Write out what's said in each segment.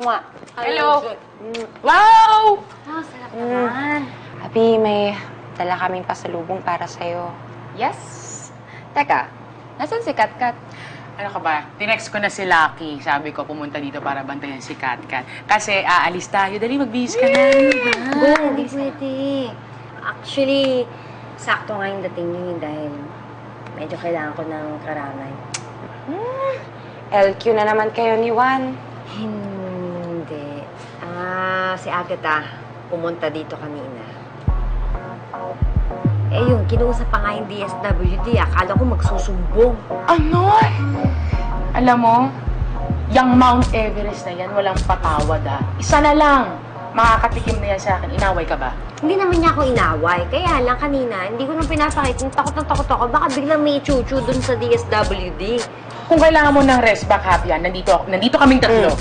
Hello! Wow! Oh, sarap naman. Abi, may dala kaming pasalubong para sa'yo. Yes. Teka, nasan si Katkat? Ano ka ba? Tinext ko na si Lucky. Sabi ko, pumunta dito para bantayan si Katkat. Kasi aalis tayo. Dali, magbihis ka na. Hindi pwede. Actually, sakto nga yung dating niyo dahil medyo kailangan ko ng karamay. LQ na naman kayo ni Juan. Hindi. Si Agatha, pumunta dito kanina. Eh yun, kinuusap pa nga yung DSWD. Akala ko magsusumbong. Ano? Alam mo, yung Mount Everest na yan, walang patawad Isa na lang. Makakatikim na yan sa akin. Inaway ka ba? Hindi naman niya ako inaway. Kaya lang kanina, hindi ko nang pinapakita. Takot na takot ako. Baka biglang may chuchu dun sa DSWD. Kung kailangan mo ng rest back happy yan, nandito kaming tatlo.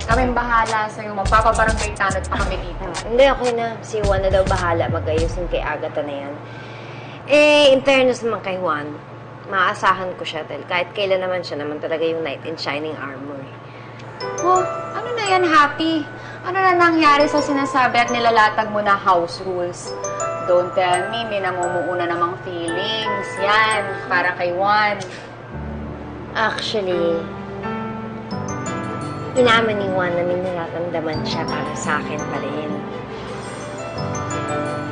Kaming bahala sa'yo. Magpapabarangay tanod pa kami dito. Hindi, okay na. Si Juan na daw bahala mag-ayusin kay Agatha na yan. In fairness naman kay Juan, maaasahan ko siya dahil kahit kailan naman siya naman talaga yung knight in shining armor. Oh, ano na yan, Happy? Ano na nangyari sa sinasabi at nilalatag mo na house rules? Don't tell me, may namumuuna namang feelings. Yan, para kay Juan. Actually, inaman ni Juan na may nararamdaman siya para sa akin pa rin.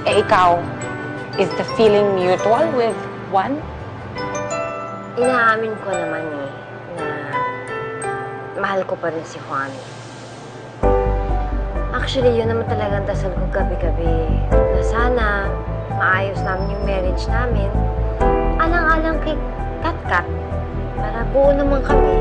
Eh, ikaw, is the feeling mutual with Juan? Inaamin ko naman na mahal ko pa rin si Juan. Actually, yun naman talagang dasal ko gabi-gabi. Na sana maayos namin yung marriage namin. Alang-alang kay Katkat. Para buo naman kami.